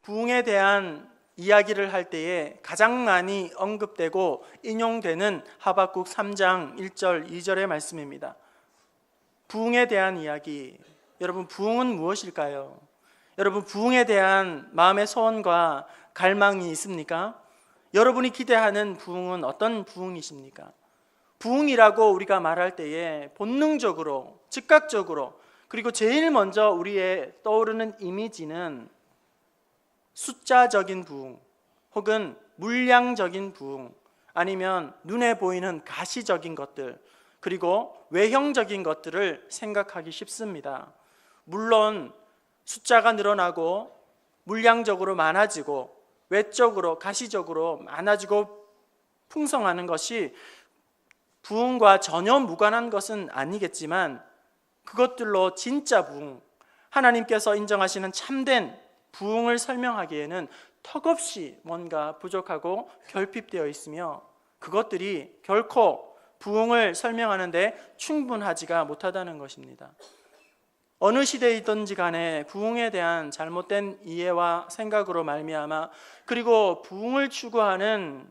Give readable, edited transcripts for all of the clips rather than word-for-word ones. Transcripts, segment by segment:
부흥에 대한 이야기를 할 때에 가장 많이 언급되고 인용되는 하박국 3장 1절 2절의 말씀입니다. 부흥에 대한 이야기. 여러분, 부흥은 무엇일까요? 여러분, 부흥에 대한 마음의 소원과 갈망이 있습니까? 여러분이 기대하는 부흥은 어떤 부흥이십니까? 부흥이라고 우리가 말할 때에 본능적으로, 즉각적으로, 그리고 제일 먼저 우리의 떠오르는 이미지는 숫자적인 부흥, 혹은 물량적인 부흥, 아니면 눈에 보이는 가시적인 것들, 그리고 외형적인 것들을 생각하기 쉽습니다. 물론 숫자가 늘어나고 물량적으로 많아지고 외적으로 가시적으로 많아지고 풍성하는 것이 부흥과 전혀 무관한 것은 아니겠지만, 그것들로 진짜 부흥, 하나님께서 인정하시는 참된 부흥을 설명하기에는 턱없이 뭔가 부족하고 결핍되어 있으며, 그것들이 결코 부흥을 설명하는데 충분하지가 못하다는 것입니다. 어느 시대에 있든지 간에 부흥에 대한 잘못된 이해와 생각으로 말미암아, 그리고 부흥을 추구하는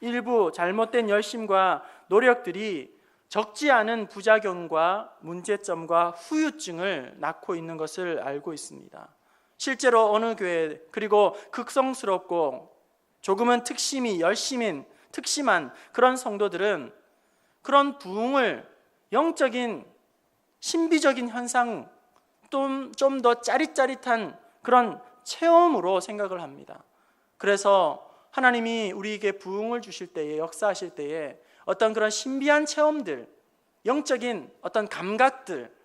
일부 잘못된 열심과 노력들이 적지 않은 부작용과 문제점과 후유증을 낳고 있는 것을 알고 있습니다. 실제로 어느 교회, 그리고 극성스럽고 조금은 특심한 그런 성도들은 그런 부흥을 영적인 신비적인 현상, 좀 더 짜릿짜릿한 그런 체험으로 생각을 합니다. 그래서 하나님이 우리에게 부흥을 주실 때에, 역사하실 때에 어떤 그런 신비한 체험들, 영적인 어떤 감각들,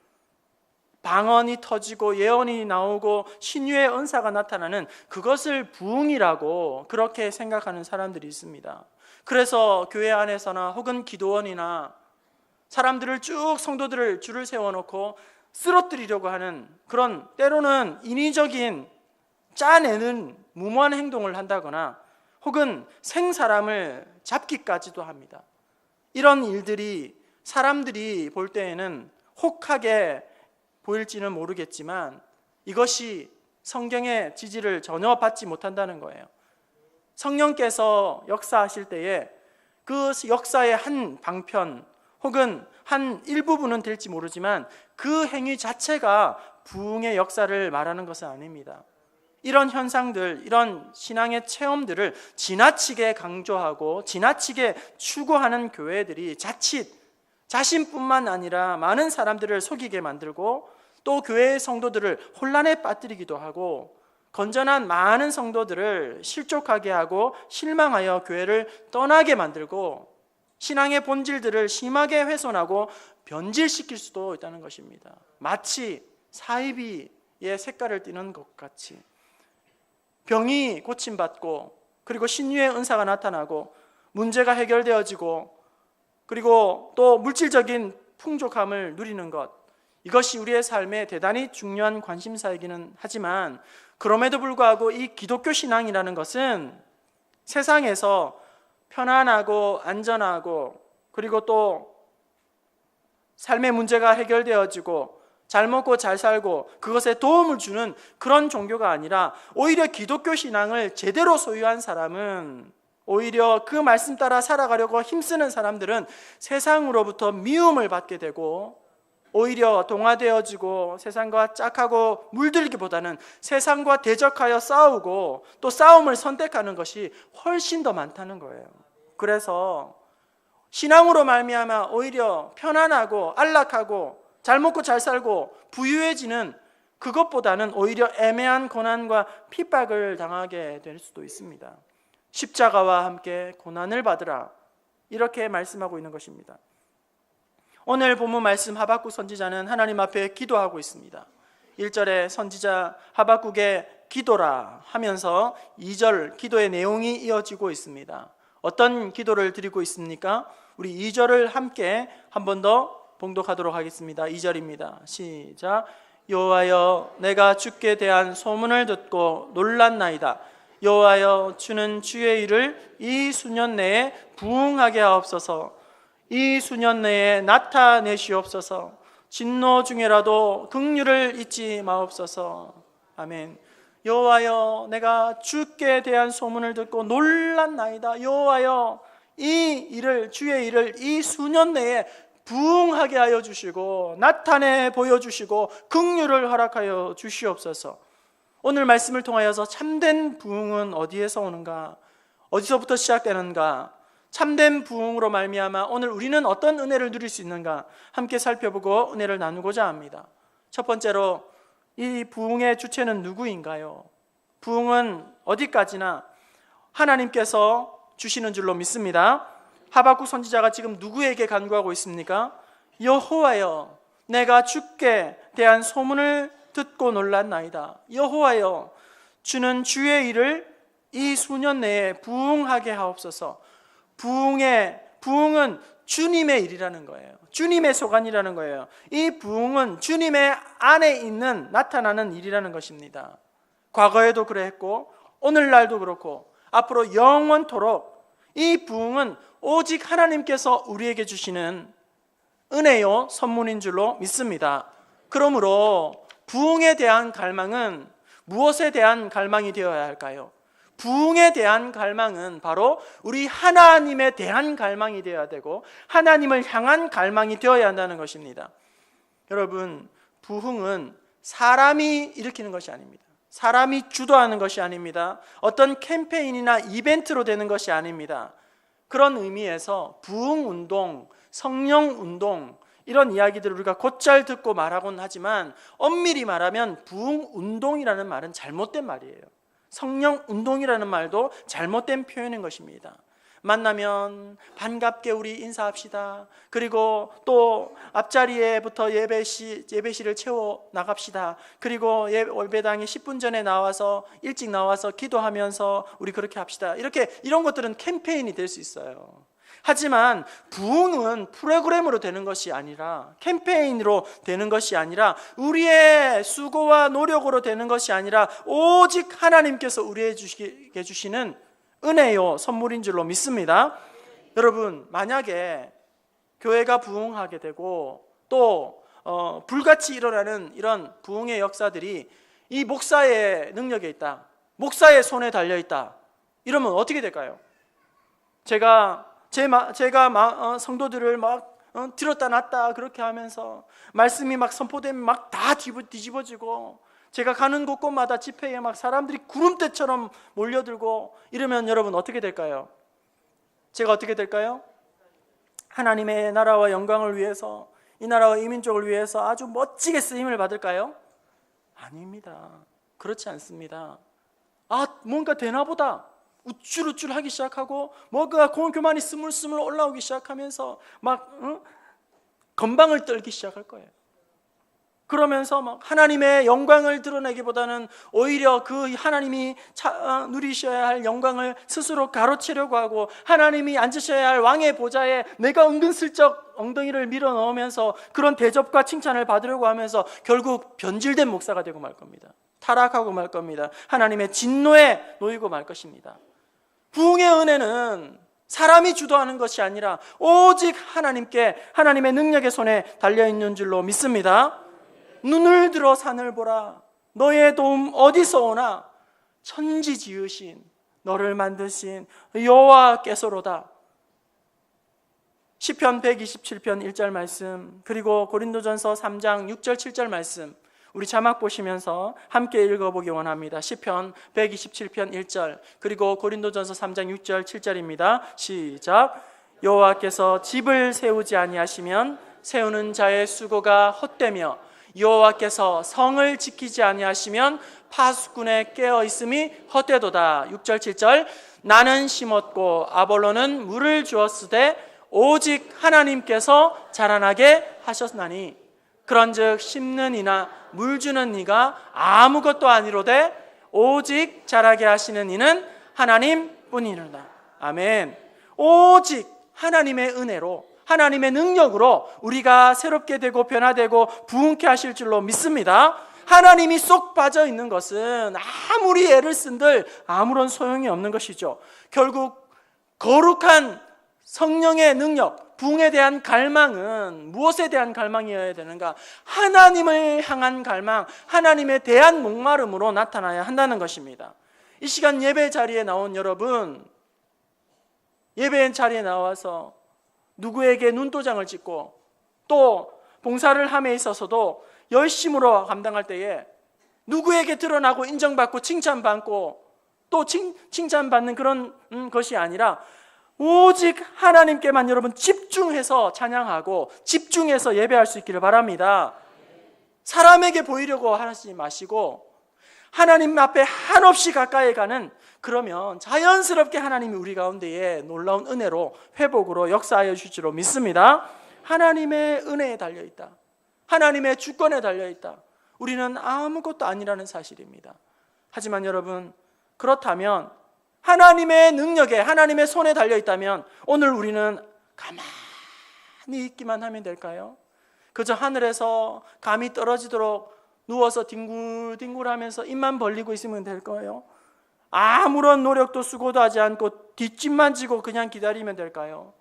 방언이 터지고 예언이 나오고 신유의 은사가 나타나는 그것을 부흥이라고 그렇게 생각하는 사람들이 있습니다. 그래서 교회 안에서나 혹은 기도원이나 사람들을 쭉, 성도들을 줄을 세워놓고 쓰러뜨리려고 하는 그런, 때로는 인위적인 짜내는 무모한 행동을 한다거나 혹은 생사람을 잡기까지도 합니다. 이런 일들이 사람들이 볼 때에는 혹하게 보일지는 모르겠지만 이것이 성경의 지지를 전혀 받지 못한다는 거예요. 성령께서 역사하실 때에 그 역사의 한 방편 혹은 한 일부분은 될지 모르지만 그 행위 자체가 부흥의 역사를 말하는 것은 아닙니다. 이런 현상들, 이런 신앙의 체험들을 지나치게 강조하고 지나치게 추구하는 교회들이 자칫 자신뿐만 아니라 많은 사람들을 속이게 만들고 또 교회의 성도들을 혼란에 빠뜨리기도 하고 건전한 많은 성도들을 실족하게 하고 실망하여 교회를 떠나게 만들고 신앙의 본질들을 심하게 훼손하고 변질시킬 수도 있다는 것입니다. 마치 사이비의 색깔을 띠는 것 같이 병이 고침받고 그리고 신유의 은사가 나타나고 문제가 해결되어지고 그리고 또 물질적인 풍족함을 누리는 것, 이것이 우리의 삶에 대단히 중요한 관심사이기는 하지만 그럼에도 불구하고 이 기독교 신앙이라는 것은 세상에서 편안하고 안전하고 그리고 또 삶의 문제가 해결되어지고 잘 먹고 잘 살고 그것에 도움을 주는 그런 종교가 아니라 오히려 기독교 신앙을 제대로 소유한 사람은, 오히려 그 말씀 따라 살아가려고 힘쓰는 사람들은 세상으로부터 미움을 받게 되고 오히려 동화되어지고 세상과 짝하고 물들기보다는 세상과 대적하여 싸우고 또 싸움을 선택하는 것이 훨씬 더 많다는 거예요. 그래서 신앙으로 말미암아 오히려 편안하고 안락하고 잘 먹고 잘 살고 부유해지는 그것보다는 오히려 애매한 고난과 핍박을 당하게 될 수도 있습니다. 십자가와 함께 고난을 받으라, 이렇게 말씀하고 있는 것입니다. 오늘 본문 말씀 하박국 선지자는 하나님 앞에 기도하고 있습니다. 1절에 선지자 하박국의 기도라 하면서 2절 기도의 내용이 이어지고 있습니다. 어떤 기도를 드리고 있습니까? 우리 2절을 함께 한 번 더 봉독하도록 하겠습니다. 2절입니다. 시작. 여호와여, 내가 주께 대한 소문을 듣고 놀랐나이다. 여호와여, 주는 주의 일을 이 수년 내에 부응하게 하옵소서. 이 수년 내에 나타내시옵소서. 진노 중에라도 긍휼을 잊지 마옵소서. 아멘. 여호와여 내가 주께 대한 소문을 듣고 놀랐나이다. 여호와여 이 일을, 주의 일을 이 수년 내에 부응하게 하여 주시고 나타내 보여주시고 긍휼을 허락하여 주시옵소서. 오늘 말씀을 통하여서 참된 부응은 어디에서 오는가? 어디서부터 시작되는가? 참된 부응으로 말미암아 오늘 우리는 어떤 은혜를 누릴 수 있는가? 함께 살펴보고 은혜를 나누고자 합니다. 첫 번째로 이 부응의 주체는 누구인가요? 부응은 어디까지나 하나님께서 주시는 줄로 믿습니다. 하박국 선지자가 지금 누구에게 간구하고 있습니까? 여호와여 내가 주께 대한 소문을 듣고 놀랐나이다. 여호와여 주는 주의 일을 이 수년 내에 부응하게 하옵소서. 부응은 주님의 일이라는 거예요. 주님의 소관이라는 거예요. 이 부응은 주님의 안에 있는 나타나는 일이라는 것입니다. 과거에도 그랬고 오늘날도 그렇고 앞으로 영원토록 이 부응은 오직 하나님께서 우리에게 주시는 은혜요 선물인 줄로 믿습니다. 그러므로 부응에 대한 갈망은 무엇에 대한 갈망이 되어야 할까요? 부응에 대한 갈망은 바로 우리 하나님에 대한 갈망이 되어야 되고 하나님을 향한 갈망이 되어야 한다는 것입니다. 여러분, 부응은 사람이 일으키는 것이 아닙니다. 사람이 주도하는 것이 아닙니다. 어떤 캠페인이나 이벤트로 되는 것이 아닙니다. 그런 의미에서 부응운동, 성령운동 이런 이야기들을 우리가 곧잘 듣고 말하곤 하지만 엄밀히 말하면 부응운동이라는 말은 잘못된 말이에요. 성령운동이라는 말도 잘못된 표현인 것입니다. 만나면 반갑게 우리 인사합시다. 그리고 또 앞자리에부터 예배실을 채워 나갑시다. 그리고 예배당에 10분 전에 나와서 일찍 나와서 기도하면서 우리 그렇게 합시다. 이런 것들은 캠페인이 될 수 있어요. 하지만 부흥은 프로그램으로 되는 것이 아니라 캠페인으로 되는 것이 아니라 우리의 수고와 노력으로 되는 것이 아니라 오직 하나님께서 우리에게 주시는 은혜요 선물인 줄로 믿습니다. 여러분, 만약에 교회가 부흥하게 되고 또 불같이 일어나는 이런 부흥의 역사들이 이 목사의 능력에 있다, 목사의 손에 달려있다, 이러면 어떻게 될까요? 제가 성도들을 막 들었다 놨다 그렇게 하면서 말씀이 막 선포되면 막 다 뒤집어지고 제가 가는 곳곳마다 집회에 막 사람들이 구름대처럼 몰려들고 이러면 여러분 어떻게 될까요? 제가 어떻게 될까요? 하나님의 나라와 영광을 위해서, 이 나라와 이 민족을 위해서 아주 멋지게 쓰임을 받을까요? 아닙니다. 그렇지 않습니다. 뭔가 되나 보다 우쭐우쭐 하기 시작하고 뭔가 교만이 스물스물 올라오기 시작하면서 막 건방을 떨기 시작할 거예요. 그러면서 막 하나님의 영광을 드러내기보다는 오히려 그 하나님이 누리셔야 할 영광을 스스로 가로채려고 하고 하나님이 앉으셔야 할 왕의 보좌에 내가 은근슬쩍 엉덩이를 밀어 넣으면서 그런 대접과 칭찬을 받으려고 하면서 결국 변질된 목사가 되고 말 겁니다. 타락하고 말 겁니다. 하나님의 진노에 놓이고 말 것입니다. 부흥의 은혜는 사람이 주도하는 것이 아니라 오직 하나님의 능력의 손에 달려있는 줄로 믿습니다. 눈을 들어 산을 보라. 너의 도움 어디서 오나? 천지 지으신 너를 만드신 여호와께서로다. 시편 127편 1절 말씀, 그리고 고린도전서 3장 6절 7절 말씀 우리 자막 보시면서 함께 읽어보기 원합니다. 시편 127편 1절 그리고 고린도전서 3장 6절 7절입니다. 시작. 여호와께서 집을 세우지 아니하시면 세우는 자의 수고가 헛되며 여호와께서 성을 지키지 아니하시면 파수꾼의 깨어 있음이 헛되도다. 6절 7절 나는 심었고 아볼로는 물을 주었으되 오직 하나님께서 자라나게 하셨나니 그런즉 심는 이나 물 주는 이가 아무것도 아니로되 오직 자라게 하시는 이는 하나님뿐이로다. 아멘. 오직 하나님의 은혜로, 하나님의 능력으로 우리가 새롭게 되고 변화되고 부흥케 하실 줄로 믿습니다. 하나님이 쏙 빠져 있는 것은 아무리 애를 쓴들 아무런 소용이 없는 것이죠. 결국 거룩한 성령의 능력, 부흥에 대한 갈망은 무엇에 대한 갈망이어야 되는가? 하나님을 향한 갈망, 하나님에 대한 목마름으로 나타나야 한다는 것입니다. 이 시간 예배 자리에 나온 여러분, 예배 자리에 나와서 누구에게 눈도장을 찍고 또 봉사를 함에 있어서도 열심으로 감당할 때에 누구에게 드러나고 인정받고 칭찬받고 또 칭찬받는 그런 것이 아니라 오직 하나님께만 여러분 집중해서 찬양하고 집중해서 예배할 수 있기를 바랍니다. 사람에게 보이려고 하지 마시고 하나님 앞에 한없이 가까이 가는, 그러면 자연스럽게 하나님이 우리 가운데에 놀라운 은혜로 회복으로 역사하여 주실 줄 믿습니다. 하나님의 은혜에 달려있다. 하나님의 주권에 달려있다. 우리는 아무것도 아니라는 사실입니다. 하지만 여러분, 그렇다면 하나님의 능력에, 하나님의 손에 달려있다면 오늘 우리는 가만히 있기만 하면 될까요? 그저 하늘에서 감이 떨어지도록 누워서 뒹굴뒹굴하면서 입만 벌리고 있으면 될 거예요? 아무런 노력도 수고도 하지 않고 뒷짐만 지고 그냥 기다리면 될까요?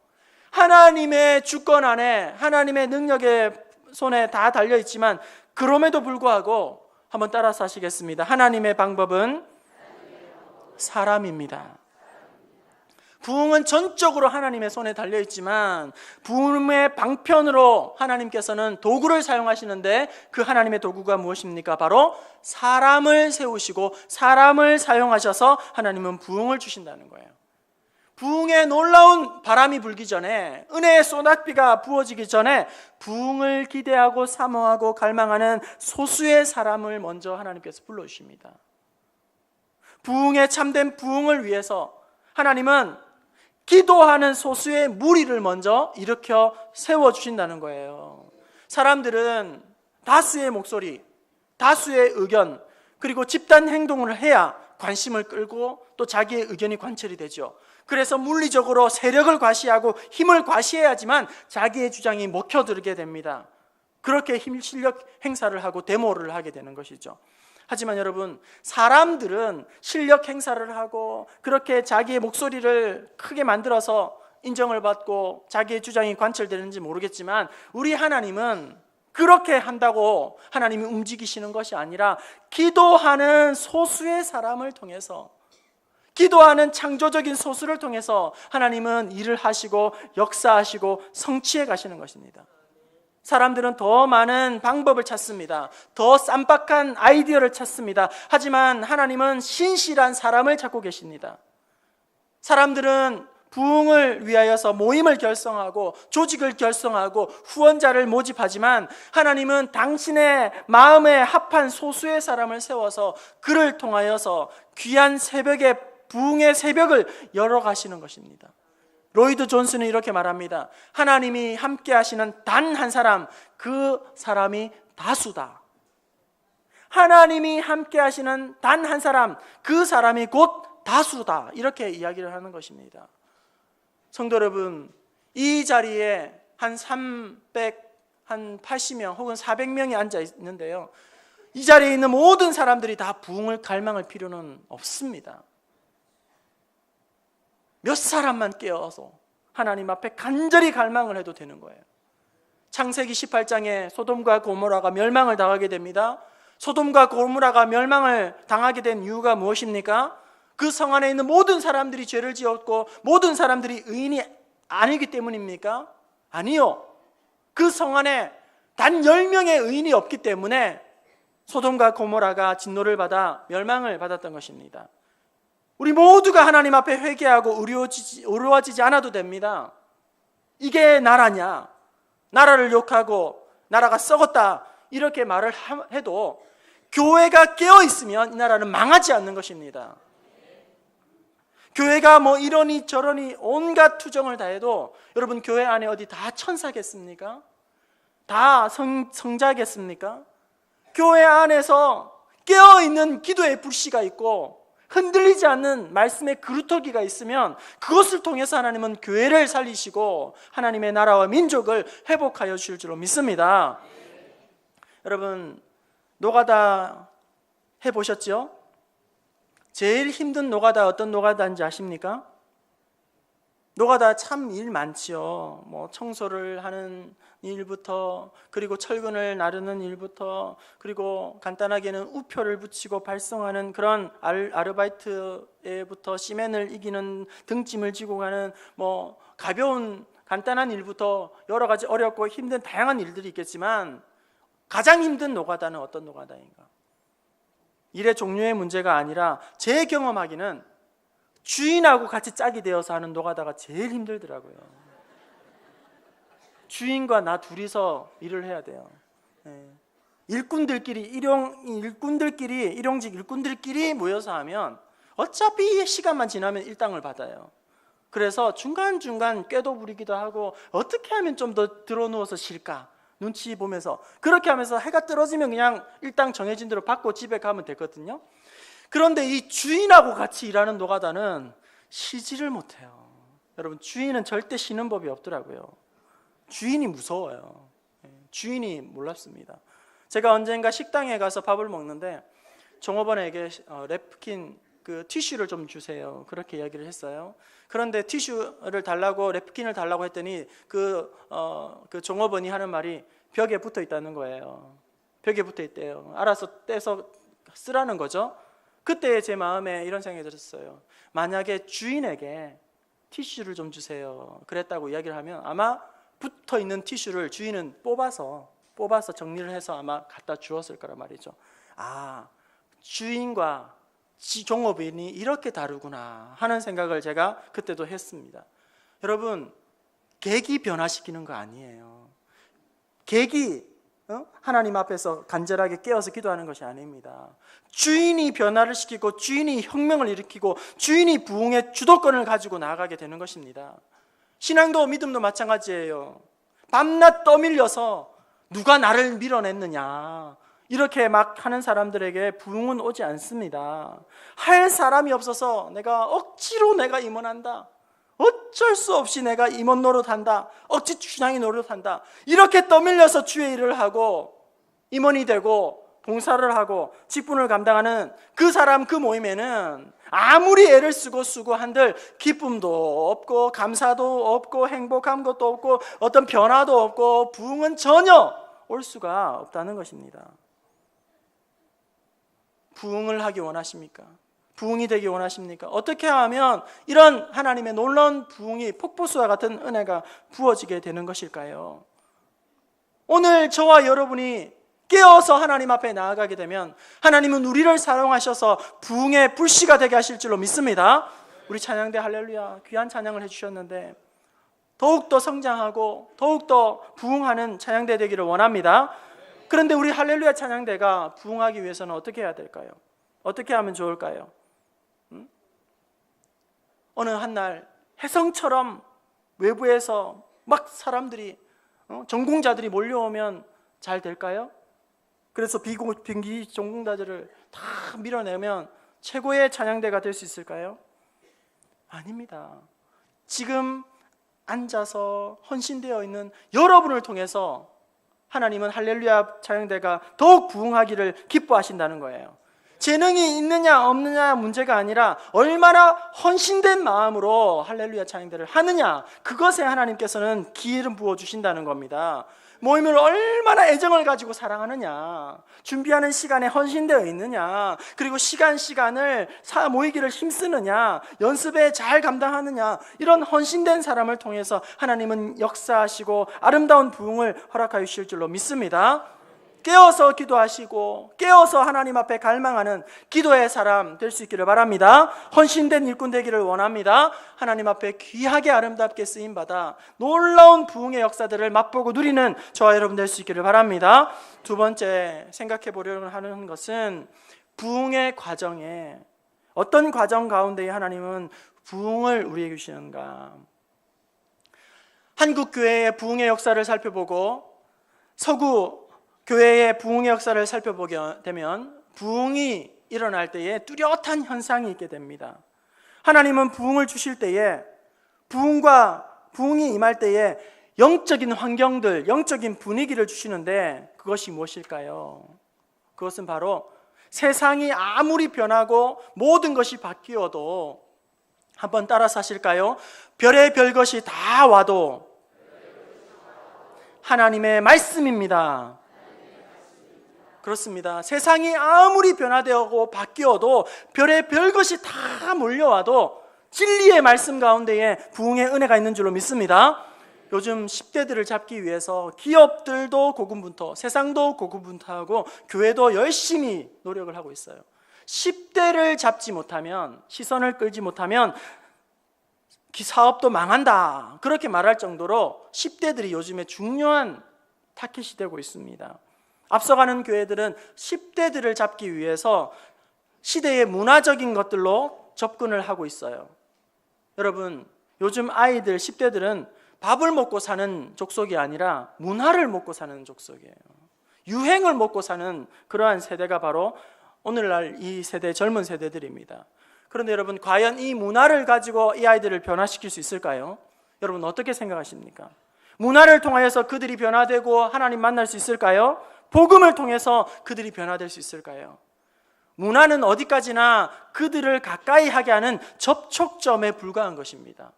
하나님의 주권 안에, 하나님의 능력의 손에 다 달려있지만 그럼에도 불구하고 한번 따라서 하시겠습니다. 하나님의 방법은 사람입니다. 부흥은 전적으로 하나님의 손에 달려있지만 부흥의 방편으로 하나님께서는 도구를 사용하시는데 그 하나님의 도구가 무엇입니까? 바로 사람을 세우시고 사람을 사용하셔서 하나님은 부흥을 주신다는 거예요. 부흥의 놀라운 바람이 불기 전에, 은혜의 소낙비가 부어지기 전에 부흥을 기대하고 사모하고 갈망하는 소수의 사람을 먼저 하나님께서 불러주십니다. 부흥의 참된 부흥을 위해서 하나님은 기도하는 소수의 무리를 먼저 일으켜 세워주신다는 거예요. 사람들은 다수의 목소리, 다수의 의견, 그리고 집단 행동을 해야 관심을 끌고 또 자기의 의견이 관철이 되죠. 그래서 물리적으로 세력을 과시하고 힘을 과시해야지만 자기의 주장이 먹혀들게 됩니다. 그렇게 실력 행사를 하고 데모를 하게 되는 것이죠. 하지만 여러분, 사람들은 실력 행사를 하고 그렇게 자기의 목소리를 크게 만들어서 인정을 받고 자기의 주장이 관철되는지 모르겠지만 우리 하나님은 그렇게 한다고 하나님이 움직이시는 것이 아니라 기도하는 소수의 사람을 통해서, 기도하는 창조적인 소수를 통해서 하나님은 일을 하시고 역사하시고 성취해 가시는 것입니다. 사람들은 더 많은 방법을 찾습니다. 더 쌈박한 아이디어를 찾습니다. 하지만 하나님은 신실한 사람을 찾고 계십니다. 사람들은 부흥을 위하여서 모임을 결성하고 조직을 결성하고 후원자를 모집하지만 하나님은 당신의 마음에 합한 소수의 사람을 세워서 그를 통하여서 귀한 새벽에 부흥의 새벽을 열어가시는 것입니다. 로이드 존슨은 이렇게 말합니다. 하나님이 함께 하시는 단 한 사람, 그 사람이 다수다. 하나님이 함께 하시는 단 한 사람, 그 사람이 곧 다수다. 이렇게 이야기를 하는 것입니다. 성도 여러분, 이 자리에 한 80명 혹은 400명이 앉아 있는데요, 이 자리에 있는 모든 사람들이 다 부흥을 갈망할 필요는 없습니다. 몇 사람만 깨어서 하나님 앞에 간절히 갈망을 해도 되는 거예요. 창세기 18장에 소돔과 고모라가 멸망을 당하게 됩니다. 소돔과 고모라가 멸망을 당하게 된 이유가 무엇입니까? 그 성 안에 있는 모든 사람들이 죄를 지었고 모든 사람들이 의인이 아니기 때문입니까? 아니요. 그 성 안에 단 10명의 의인이 없기 때문에 소돔과 고모라가 진노를 받아 멸망을 받았던 것입니다. 우리 모두가 하나님 앞에 회개하고 의로워지지 않아도 됩니다. 이게 나라냐? 나라를 욕하고 나라가 썩었다 이렇게 말을 해도 교회가 깨어있으면 이 나라는 망하지 않는 것입니다. 교회가 뭐 이러니 저러니 온갖 투정을 다 해도 여러분, 교회 안에 어디 다 천사겠습니까? 다 성자겠습니까? 교회 안에서 깨어있는 기도의 불씨가 있고 흔들리지 않는 말씀의 그루터기가 있으면 그것을 통해서 하나님은 교회를 살리시고 하나님의 나라와 민족을 회복하여 주실 줄로 믿습니다. 여러분, 노가다 해보셨죠? 제일 힘든 노가다 어떤 노가다인지 아십니까? 노가다 참 일 많지요. 뭐 청소를 하는 일부터, 그리고 철근을 나르는 일부터, 그리고 간단하게는 우표를 붙이고 발송하는 그런 아르바이트에부터 시멘을 이기는 등짐을 지고 가는 뭐 가벼운 간단한 일부터 여러 가지 어렵고 힘든 다양한 일들이 있겠지만, 가장 힘든 노가다는 어떤 노가다인가? 일의 종류의 문제가 아니라 제 경험하기는 주인하고 같이 짝이 되어서 하는 노가다가 제일 힘들더라고요. 주인과 나 둘이서 일을 해야 돼요. 일꾼들끼리 일용직 일꾼들끼리 모여서 하면 어차피 시간만 지나면 일당을 받아요. 그래서 중간중간 꾀도 부리기도 하고, 어떻게 하면 좀 더 들어누워서 쉴까 눈치 보면서, 그렇게 하면서 해가 떨어지면 그냥 일당 정해진 대로 받고 집에 가면 되거든요. 그런데 이 주인하고 같이 일하는 노가다는 쉬지를 못해요. 여러분, 주인은 절대 쉬는 법이 없더라고요. 주인이 무서워요. 주인이 몰랐습니다. 제가 언젠가 식당에 가서 밥을 먹는데 종업원에게 랩킨 그 티슈를 좀 주세요, 그렇게 이야기를 했어요. 그런데 티슈를 달라고, 랩킨을 달라고 했더니 그 종업원이 하는 말이 벽에 붙어 있다는 거예요. 벽에 붙어 있대요. 알아서 떼서 쓰라는 거죠. 그때 제 마음에 이런 생각이 들었어요. 만약에 주인에게 티슈를 좀 주세요 그랬다고 이야기를 하면, 아마 붙어 있는 티슈를 주인은 뽑아서 정리를 해서 아마 갖다 주었을 거란 말이죠. 아, 주인과 종업원이 이렇게 다르구나 하는 생각을 제가 그때도 했습니다. 여러분, 객이 변화시키는 거 아니에요. 객이 하나님 앞에서 간절하게 깨어서 기도하는 것이 아닙니다. 주인이 변화를 시키고, 주인이 혁명을 일으키고, 주인이 부흥의 주도권을 가지고 나아가게 되는 것입니다. 신앙도 믿음도 마찬가지예요. 밤낮 떠밀려서 누가 나를 밀어냈느냐 이렇게 막 하는 사람들에게 부흥은 오지 않습니다. 할 사람이 없어서 내가 억지로 임원한다, 어쩔 수 없이 내가 임원 노릇한다, 억지 주장이 노릇한다, 이렇게 떠밀려서 주의 일을 하고 임원이 되고 봉사를 하고 직분을 감당하는 그 사람, 그 모임에는 아무리 애를 쓰고 한들 기쁨도 없고 감사도 없고 행복한 것도 없고 어떤 변화도 없고 부흥은 전혀 올 수가 없다는 것입니다. 부흥을 하기 원하십니까? 부흥이 되기 원하십니까? 어떻게 하면 이런 하나님의 놀라운 부흥이 폭포수와 같은 은혜가 부어지게 되는 것일까요? 오늘 저와 여러분이 깨어서 하나님 앞에 나아가게 되면 하나님은 우리를 사용하셔서 부흥의 불씨가 되게 하실 줄로 믿습니다. 우리 찬양대 할렐루야 귀한 찬양을 해주셨는데 더욱더 성장하고 더욱더 부흥하는 찬양대 되기를 원합니다. 그런데 우리 할렐루야 찬양대가 부흥하기 위해서는 어떻게 해야 될까요? 어떻게 하면 좋을까요? 어느 한날 혜성처럼 외부에서 막 사람들이 전공자들이 몰려오면 잘 될까요? 그래서 비기 전공자들을 다 밀어내면 최고의 찬양대가 될 수 있을까요? 아닙니다. 지금 앉아서 헌신되어 있는 여러분을 통해서 하나님은 할렐루야 찬양대가 더욱 부흥하기를 기뻐하신다는 거예요. 재능이 있느냐 없느냐 문제가 아니라 얼마나 헌신된 마음으로 할렐루야 찬양대를 하느냐, 그것에 하나님께서는 기회를 부어주신다는 겁니다. 모임을 얼마나 애정을 가지고 사랑하느냐, 준비하는 시간에 헌신되어 있느냐, 그리고 시간을 모이기를 힘쓰느냐, 연습에 잘 감당하느냐, 이런 헌신된 사람을 통해서 하나님은 역사하시고 아름다운 부흥을 허락하여 주실 줄로 믿습니다. 깨어서 기도하시고 깨어서 하나님 앞에 갈망하는 기도의 사람 될 수 있기를 바랍니다. 헌신된 일꾼 되기를 원합니다. 하나님 앞에 귀하게 아름답게 쓰임받아 놀라운 부흥의 역사들을 맛보고 누리는 저와 여러분 될 수 있기를 바랍니다. 두 번째 생각해 보려고 하는 것은 부흥의 과정에 어떤 과정 가운데 하나님은 부흥을 우리에게 주시는가. 한국 교회의 부흥의 역사를 살펴보고 서구 교회의 부흥의 역사를 살펴보게 되면 부흥이 일어날 때에 뚜렷한 현상이 있게 됩니다. 하나님은 부흥을 주실 때에 부흥이 임할 때에 영적인 환경들, 영적인 분위기를 주시는데 그것이 무엇일까요? 그것은 바로 세상이 아무리 변하고 모든 것이 바뀌어도 한번 따라서 하실까요? 별의 별 것이 다 와도 하나님의 말씀입니다. 그렇습니다. 세상이 아무리 변화되고 바뀌어도 별의 별 것이 다 몰려와도 진리의 말씀 가운데에 부흥의 은혜가 있는 줄로 믿습니다. 요즘 10대들을 잡기 위해서 기업들도 고군분투, 세상도 고군분투하고 교회도 열심히 노력을 하고 있어요. 10대를 잡지 못하면, 시선을 끌지 못하면 사업도 망한다, 그렇게 말할 정도로 10대들이 요즘에 중요한 타깃이 되고 있습니다. 앞서가는 교회들은 10대들을 잡기 위해서 시대의 문화적인 것들로 접근을 하고 있어요. 여러분, 요즘 아이들 10대들은 밥을 먹고 사는 족속이 아니라 문화를 먹고 사는 족속이에요. 유행을 먹고 사는 그러한 세대가 바로 오늘날 이 세대, 젊은 세대들입니다. 그런데 여러분, 과연 이 문화를 가지고 이 아이들을 변화시킬 수 있을까요? 여러분, 어떻게 생각하십니까? 문화를 통하여서 그들이 변화되고 하나님 만날 수 있을까요? 복음을 통해서 그들이 변화될 수 있을까요? 문화는 어디까지나 그들을 가까이 하게 하는 접촉점에 불과한 것입니다.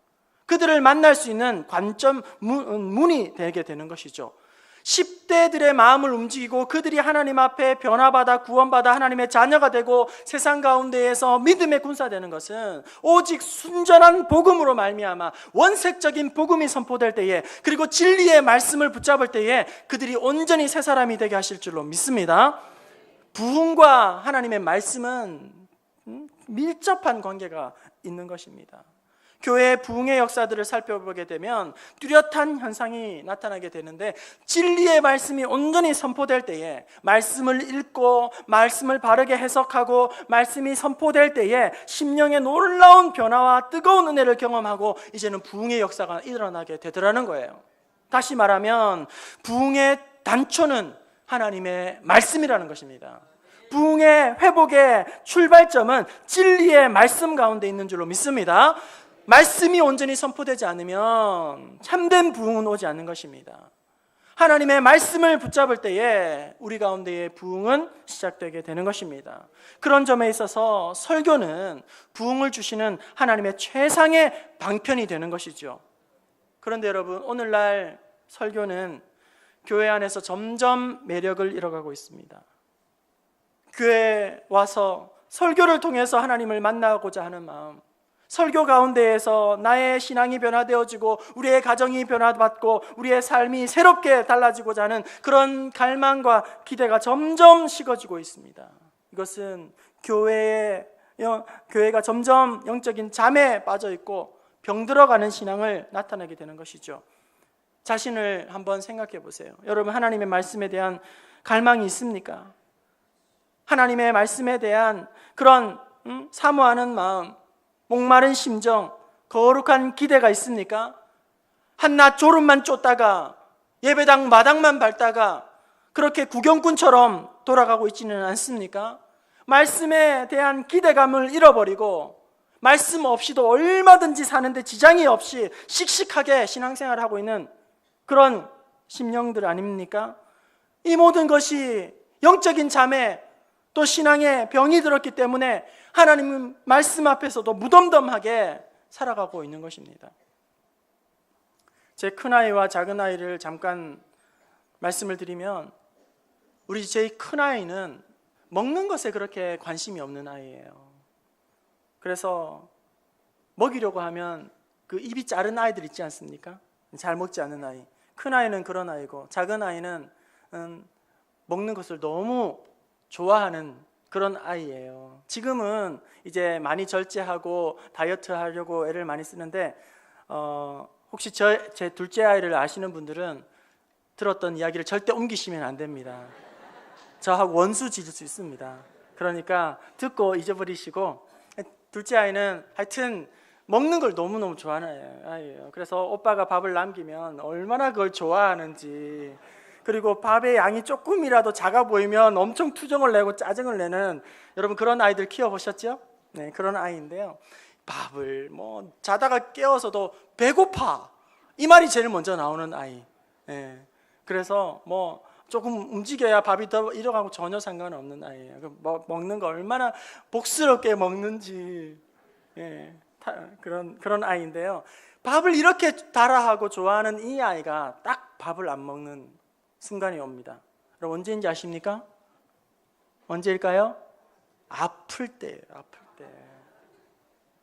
그들을 만날 수 있는 관점, 문이 되게 되는 것이죠. 10대들의 마음을 움직이고 그들이 하나님 앞에 변화받아 구원받아 하나님의 자녀가 되고 세상 가운데에서 믿음의 군사되는 것은 오직 순전한 복음으로 말미암아 원색적인 복음이 선포될 때에, 그리고 진리의 말씀을 붙잡을 때에 그들이 온전히 새 사람이 되게 하실 줄로 믿습니다. 부흥과 하나님의 말씀은 밀접한 관계가 있는 것입니다. 교회의 부흥의 역사들을 살펴보게 되면 뚜렷한 현상이 나타나게 되는데, 진리의 말씀이 온전히 선포될 때에, 말씀을 읽고 말씀을 바르게 해석하고 말씀이 선포될 때에 심령의 놀라운 변화와 뜨거운 은혜를 경험하고 이제는 부흥의 역사가 일어나게 되더라는 거예요. 다시 말하면 부흥의 단초는 하나님의 말씀이라는 것입니다. 부흥의 회복의 출발점은 진리의 말씀 가운데 있는 줄로 믿습니다. 말씀이 온전히 선포되지 않으면 참된 부흥은 오지 않는 것입니다. 하나님의 말씀을 붙잡을 때에 우리 가운데의 부흥은 시작되게 되는 것입니다. 그런 점에 있어서 설교는 부흥을 주시는 하나님의 최상의 방편이 되는 것이죠. 그런데 여러분, 오늘날 설교는 교회 안에서 점점 매력을 잃어가고 있습니다. 교회에 와서 설교를 통해서 하나님을 만나고자 하는 마음, 설교 가운데에서 나의 신앙이 변화되어지고 우리의 가정이 변화받고 우리의 삶이 새롭게 달라지고자 하는 그런 갈망과 기대가 점점 식어지고 있습니다. 이것은 교회가 점점 영적인 잠에 빠져 있고 병들어가는 신앙을 나타내게 되는 것이죠. 자신을 한번 생각해 보세요. 여러분, 하나님의 말씀에 대한 갈망이 있습니까? 하나님의 말씀에 대한 그런 사모하는 마음, 목마른 심정, 거룩한 기대가 있습니까? 한낮 졸음만 쫓다가 예배당 마당만 밟다가 그렇게 구경꾼처럼 돌아가고 있지는 않습니까? 말씀에 대한 기대감을 잃어버리고 말씀 없이도 얼마든지 사는데 지장이 없이 씩씩하게 신앙생활을 하고 있는 그런 심령들 아닙니까? 이 모든 것이 영적인 잠에 또 신앙에 병이 들었기 때문에 하나님 말씀 앞에서도 무덤덤하게 살아가고 있는 것입니다. 제 큰아이와 작은아이를 잠깐 말씀을 드리면, 우리 제 큰아이는 먹는 것에 그렇게 관심이 없는 아이예요. 그래서 먹이려고 하면 그 입이 자른 아이들 있지 않습니까? 잘 먹지 않는 아이. 큰아이는 그런 아이고, 작은아이는 먹는 것을 너무 좋아하는 그런 아이예요. 지금은 이제 많이 절제하고 다이어트 하려고 애를 많이 쓰는데, 혹시 제 둘째 아이를 아시는 분들은 들었던 이야기를 절대 옮기시면 안 됩니다. 저하고 원수 지을 수 있습니다. 그러니까 듣고 잊어버리시고, 둘째 아이는 하여튼 먹는 걸 너무너무 좋아하는 아이예요. 그래서 오빠가 밥을 남기면 얼마나 그걸 좋아하는지, 그리고 밥의 양이 조금이라도 작아 보이면 엄청 투정을 내고 짜증을 내는, 여러분 그런 아이들 키워보셨죠? 네, 그런 아이인데요. 밥을 자다가 깨워서도 배고파, 이 말이 제일 먼저 나오는 아이. 네, 그래서 조금 움직여야 밥이 더 잃어가고 전혀 상관없는 아이예요. 먹는 거 얼마나 복스럽게 먹는지 그런 아이인데요. 밥을 이렇게 달아하고 좋아하는 이 아이가 딱 밥을 안 먹는 순간이 옵니다. 여러분 언제인지 아십니까? 언제일까요? 아플 때예요. 아플 때.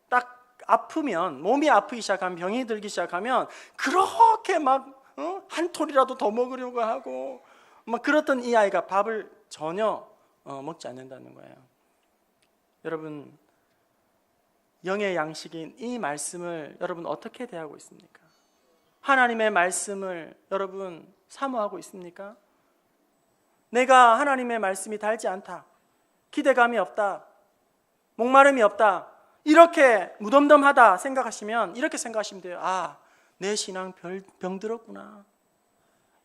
딱 아프면, 몸이 아프기 시작하면, 병이 들기 시작하면 그렇게 막 한 톨이라도 더 먹으려고 하고 막 그렇던 이 아이가 밥을 전혀 먹지 않는다는 거예요. 여러분, 영의 양식인 이 말씀을 여러분 어떻게 대하고 있습니까? 하나님의 말씀을 여러분 사모하고 있습니까? 내가 하나님의 말씀이 달지 않다, 기대감이 없다, 목마름이 없다, 이렇게 무덤덤하다 생각하시면 이렇게 생각하시면 돼요. 아, 내 신앙 병들었구나.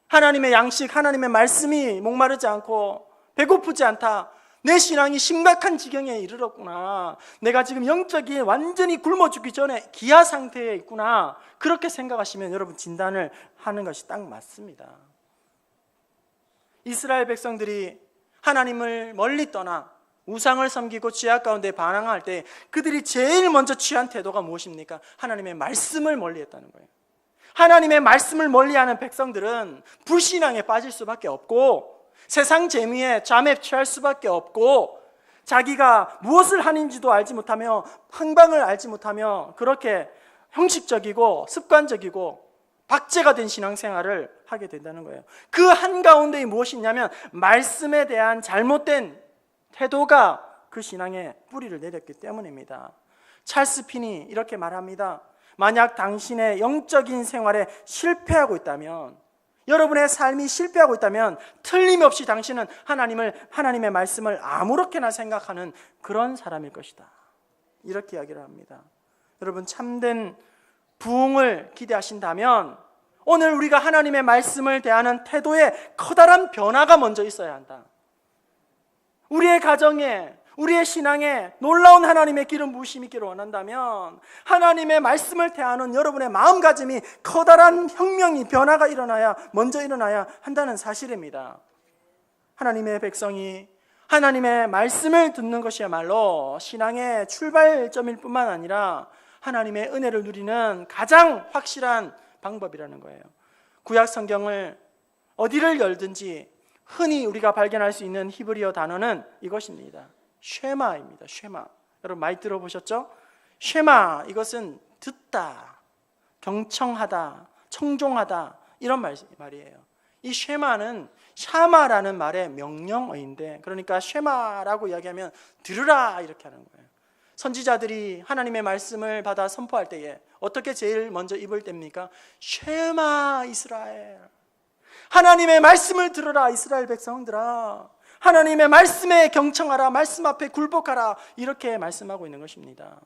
하나님의 양식, 하나님의 말씀이 목마르지 않고 배고프지 않다. 내 신앙이 심각한 지경에 이르렀구나. 내가 지금 영적이 완전히 굶어 죽기 전에 기아 상태에 있구나. 그렇게 생각하시면 여러분 진단을 하는 것이 딱 맞습니다. 이스라엘 백성들이 하나님을 멀리 떠나 우상을 섬기고 죄악 가운데 반항할 때 그들이 제일 먼저 취한 태도가 무엇입니까? 하나님의 말씀을 멀리했다는 거예요. 하나님의 말씀을 멀리하는 백성들은 불신앙에 빠질 수밖에 없고 세상 재미에 잠에 취할 수밖에 없고 자기가 무엇을 하는지도 알지 못하며 방방을 알지 못하며 그렇게 형식적이고 습관적이고 박제가 된 신앙생활을 하게 된다는 거예요. 그 한가운데 무엇이 있냐면 말씀에 대한 잘못된 태도가 그 신앙에 뿌리를 내렸기 때문입니다. 찰스 핀이 이렇게 말합니다. 만약 당신의 영적인 생활에 실패하고 있다면, 여러분의 삶이 실패하고 있다면 틀림없이 당신은 하나님의 말씀을 아무렇게나 생각하는 그런 사람일 것이다. 이렇게 이야기를 합니다. 여러분, 참된 부흥을 기대하신다면 오늘 우리가 하나님의 말씀을 대하는 태도에 커다란 변화가 먼저 있어야 한다. 우리의 가정에, 우리의 신앙에 놀라운 하나님의 기름 부으심이 있기를 원한다면 하나님의 말씀을 대하는 여러분의 마음가짐이 커다란 혁명이, 변화가 먼저 일어나야 한다는 사실입니다. 하나님의 백성이 하나님의 말씀을 듣는 것이야말로 신앙의 출발점일 뿐만 아니라 하나님의 은혜를 누리는 가장 확실한 방법이라는 거예요. 구약 성경을 어디를 열든지 흔히 우리가 발견할 수 있는 히브리어 단어는 이것입니다. 쉐마입니다. 쉐마. 여러분 많이 들어보셨죠? 쉐마, 이것은 듣다, 경청하다, 청종하다, 이런 말이에요. 이 쉐마는 샤마라는 말의 명령어인데, 그러니까 쉐마라고 이야기하면 들으라 이렇게 하는 거예요. 선지자들이 하나님의 말씀을 받아 선포할 때에 어떻게 제일 먼저 입을 뗍니까? 쉐마 이스라엘, 하나님의 말씀을 들어라 이스라엘 백성들아, 하나님의 말씀에 경청하라, 말씀 앞에 굴복하라, 이렇게 말씀하고 있는 것입니다.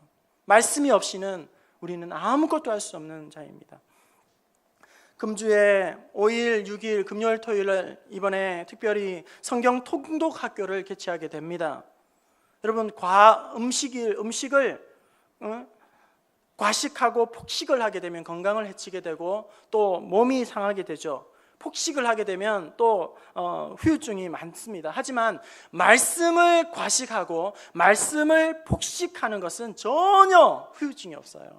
말씀이 없이는 우리는 아무것도 할 수 없는 자입니다. 금주에 5일, 6일, 금요일, 토요일 이번에 특별히 성경 통독 학교를 개최하게 됩니다. 여러분, 음식을 과식하고 폭식을 하게 되면 건강을 해치게 되고 또 몸이 상하게 되죠. 폭식을 하게 되면 또 후유증이 많습니다. 하지만 말씀을 과식하고 말씀을 폭식하는 것은 전혀 후유증이 없어요.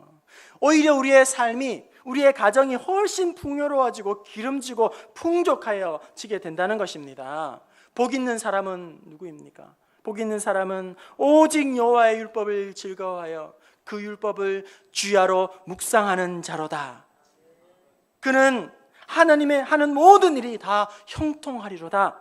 오히려 우리의 삶이, 우리의 가정이 훨씬 풍요로워지고 기름지고 풍족하여지게 된다는 것입니다. 복 있는 사람은 누구입니까? 복 있는 사람은 오직 여호와의 율법을 즐거워하여 그 율법을 주야로 묵상하는 자로다. 그는 하나님의 하는 모든 일이 다 형통하리로다.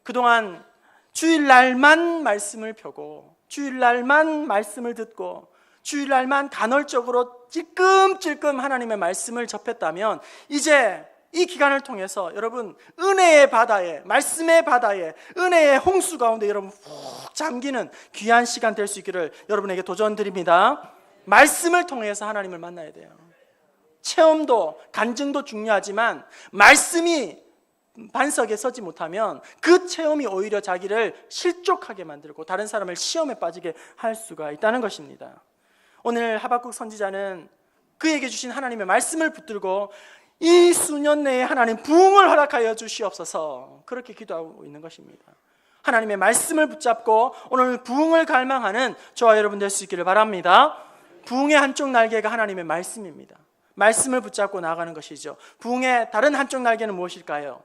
그동안 주일날만 말씀을 펴고 주일날만 말씀을 듣고 주일날만 간헐적으로 찔끔찔끔 하나님의 말씀을 접했다면 이제 이 기간을 통해서 여러분 은혜의 바다에, 말씀의 바다에, 은혜의 홍수 가운데 여러분 푹 잠기는 귀한 시간 될 수 있기를 여러분에게 도전드립니다. 말씀을 통해서 하나님을 만나야 돼요. 체험도 간증도 중요하지만 말씀이 반석에 서지 못하면 그 체험이 오히려 자기를 실족하게 만들고 다른 사람을 시험에 빠지게 할 수가 있다는 것입니다. 오늘 하박국 선지자는 그에게 주신 하나님의 말씀을 붙들고 이 수년 내에 하나님 부흥을 허락하여 주시옵소서, 그렇게 기도하고 있는 것입니다. 하나님의 말씀을 붙잡고 오늘 부흥을 갈망하는 저와 여러분 될 수 있기를 바랍니다. 부흥의 한쪽 날개가 하나님의 말씀입니다. 말씀을 붙잡고 나아가는 것이죠. 부흥의 다른 한쪽 날개는 무엇일까요?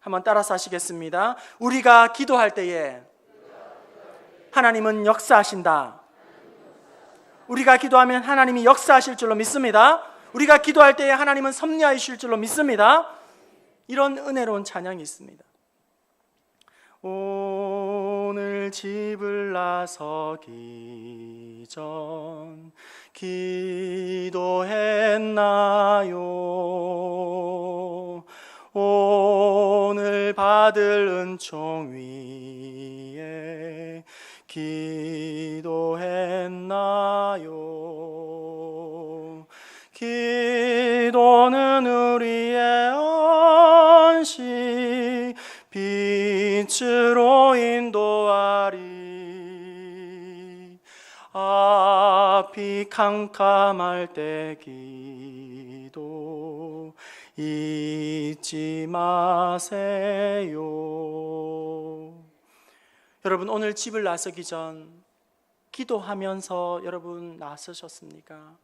한번 따라서 하시겠습니다. 우리가 기도할 때에 하나님은 역사하신다. 우리가 기도하면 하나님이 역사하실 줄로 믿습니다. 우리가 기도할 때에 하나님은 섭리하실 줄로 믿습니다. 이런 은혜로운 찬양이 있습니다. 오늘 집을 나서기 전 기도했나요? 오늘 받을 은총 위에 기도했나요? 기도는 우리의 안식 빛으로 인도하리. 앞이 캄캄할 때 기도 잊지 마세요. 여러분, 오늘 집을 나서기 전 기도하면서 여러분 나서셨습니까?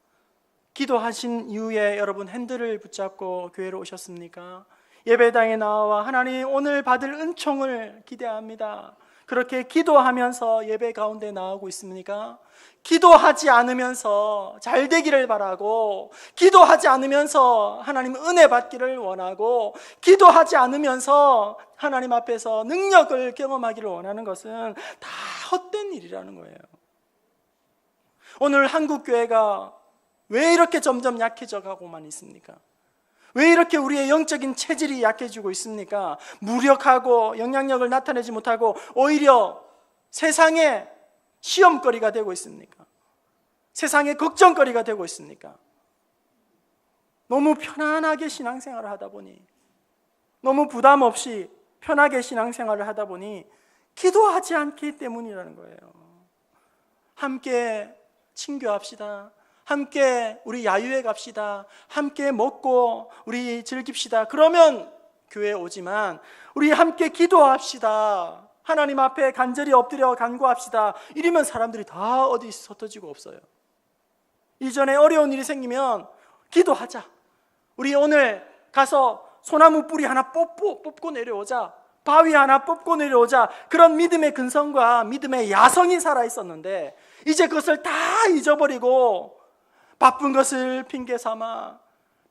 기도하신 이후에 여러분 핸들을 붙잡고 교회로 오셨습니까? 예배당에 나와 하나님 오늘 받을 은총을 기대합니다. 그렇게 기도하면서 예배 가운데 나오고 있습니까? 기도하지 않으면서 잘 되기를 바라고, 기도하지 않으면서 하나님 은혜 받기를 원하고, 기도하지 않으면서 하나님 앞에서 능력을 경험하기를 원하는 것은 다 헛된 일이라는 거예요. 오늘 한국 교회가 왜 이렇게 점점 약해져 가고만 있습니까? 왜 이렇게 우리의 영적인 체질이 약해지고 있습니까? 무력하고 영향력을 나타내지 못하고 오히려 세상의 시험거리가 되고 있습니까? 세상의 걱정거리가 되고 있습니까? 너무 편안하게 신앙생활을 하다 보니, 너무 부담 없이 편하게 신앙생활을 하다 보니 기도하지 않기 때문이라는 거예요. 함께 친교합시다. 함께 우리 야유회 갑시다. 함께 먹고 우리 즐깁시다. 그러면 교회에 오지만 우리 함께 기도합시다. 하나님 앞에 간절히 엎드려 간구합시다. 이러면 사람들이 다 어디 흩어지고 없어요. 이전에 어려운 일이 생기면 기도하자. 우리 오늘 가서 소나무 뿌리 하나 뽑고 내려오자. 바위 하나 뽑고 내려오자. 그런 믿음의 근성과 믿음의 야성이 살아있었는데 이제 그것을 다 잊어버리고 바쁜 것을 핑계 삼아,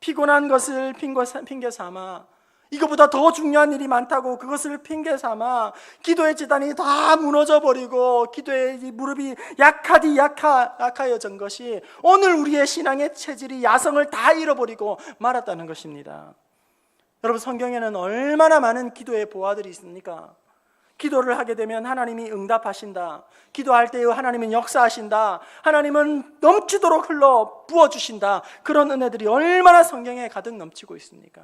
피곤한 것을 핑계 삼아, 이거보다 더 중요한 일이 많다고 그것을 핑계 삼아 기도의 지단이 다 무너져버리고 기도의 무릎이 약하여진 것이 오늘 우리의 신앙의 체질이 야성을 다 잃어버리고 말았다는 것입니다. 여러분, 성경에는 얼마나 많은 기도의 보화들이 있습니까? 기도를 하게 되면 하나님이 응답하신다. 기도할 때 하나님은 역사하신다. 하나님은 넘치도록 흘러 부어주신다. 그런 은혜들이 얼마나 성경에 가득 넘치고 있습니까?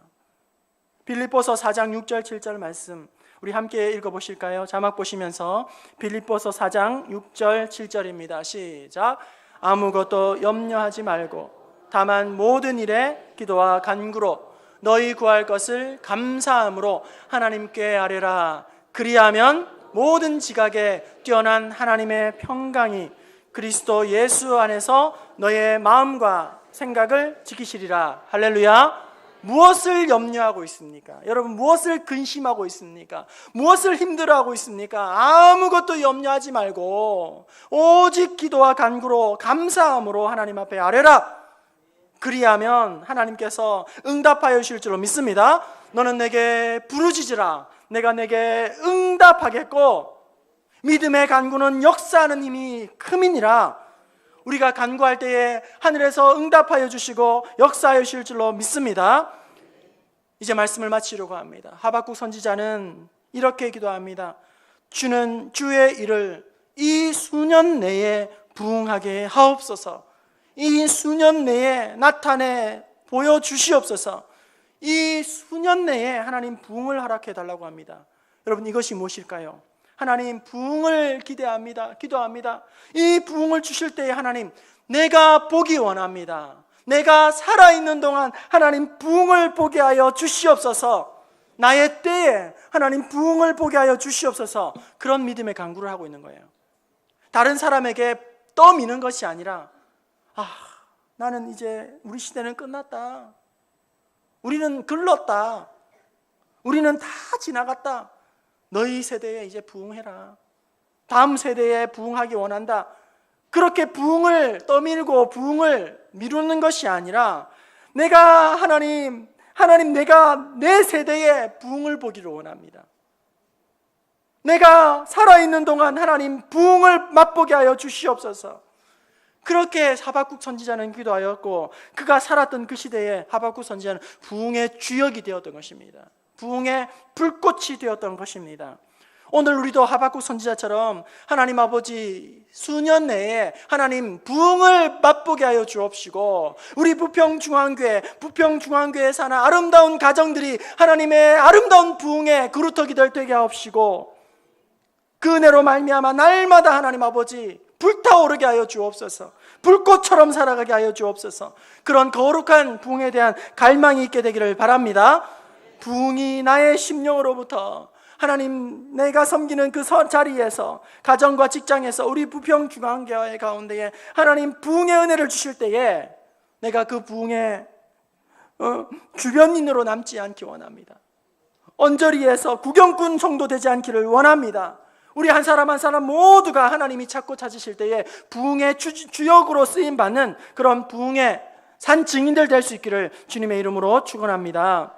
빌립보서 4장 6절 7절 말씀 우리 함께 읽어보실까요? 자막 보시면서 빌립보서 4장 6절 7절입니다. 시작. 아무것도 염려하지 말고 다만 모든 일에 기도와 간구로 너희 구할 것을 감사함으로 하나님께 아뢰라. 그리하면 모든 지각에 뛰어난 하나님의 평강이 그리스도 예수 안에서 너의 마음과 생각을 지키시리라. 할렐루야. 무엇을 염려하고 있습니까? 여러분, 무엇을 근심하고 있습니까? 무엇을 힘들어하고 있습니까? 아무것도 염려하지 말고 오직 기도와 간구로 감사함으로 하나님 앞에 아뢰라. 그리하면 하나님께서 응답하여 주실 줄로 믿습니다. 너는 내게 부르짖으라. 내가 내게 응답하겠고 믿음의 간구는 역사하는 힘이 큼이니라. 우리가 간구할 때에 하늘에서 응답하여 주시고 역사하여 주실 줄로 믿습니다. 이제 말씀을 마치려고 합니다. 하박국 선지자는 이렇게 기도합니다. 주는 주의 일을 이 수년 내에 부응하게 하옵소서. 이 수년 내에 나타내 보여주시옵소서. 이 수년 내에 하나님 부흥을 허락해 달라고 합니다. 여러분, 이것이 무엇일까요? 하나님 부흥을 기대합니다. 기도합니다. 이 부흥을 주실 때에 하나님, 내가 보기 원합니다. 내가 살아있는 동안 하나님 부흥을 보게 하여 주시옵소서. 나의 때에 하나님 부흥을 보게 하여 주시옵소서. 그런 믿음의 간구를 하고 있는 거예요. 다른 사람에게 떠미는 것이 아니라 나는 이제 우리 시대는 끝났다. 우리는 글렀다. 우리는 다 지나갔다. 너희 세대에 이제 부흥해라. 다음 세대에 부흥하기 원한다. 그렇게 부흥을 떠밀고 부흥을 미루는 것이 아니라 내가 하나님 내가 내 세대에 부흥을 보기를 원합니다. 내가 살아있는 동안 하나님 부흥을 맛보게 하여 주시옵소서. 그렇게 하박국 선지자는 기도하였고 그가 살았던 그 시대에 하박국 선지자는 부흥의 주역이 되었던 것입니다. 부흥의 불꽃이 되었던 것입니다. 오늘 우리도 하박국 선지자처럼 하나님 아버지 수년 내에 하나님 부흥을 맛보게 하여 주옵시고 우리 부평중앙교회에 사는 아름다운 가정들이 하나님의 아름다운 부흥의 그루터기 되게 하옵시고 그 은혜로 말미암아 날마다 하나님 아버지 불타오르게 하여 주옵소서. 불꽃처럼 살아가게 하여 주옵소서. 그런 거룩한 부흥에 대한 갈망이 있게 되기를 바랍니다. 부흥이 나의 심령으로부터 하나님 내가 섬기는 그 자리에서 가정과 직장에서 우리 부평중앙교회 가운데에 하나님 부흥의 은혜를 주실 때에 내가 그 부흥의 주변인으로 남지 않기 원합니다. 언저리에서 구경꾼 정도 되지 않기를 원합니다. 우리 한 사람 한 사람 모두가 하나님이 찾고 찾으실 때에 부흥의 주역으로 쓰임받는 그런 부흥의 산 증인들 될 수 있기를 주님의 이름으로 축원합니다.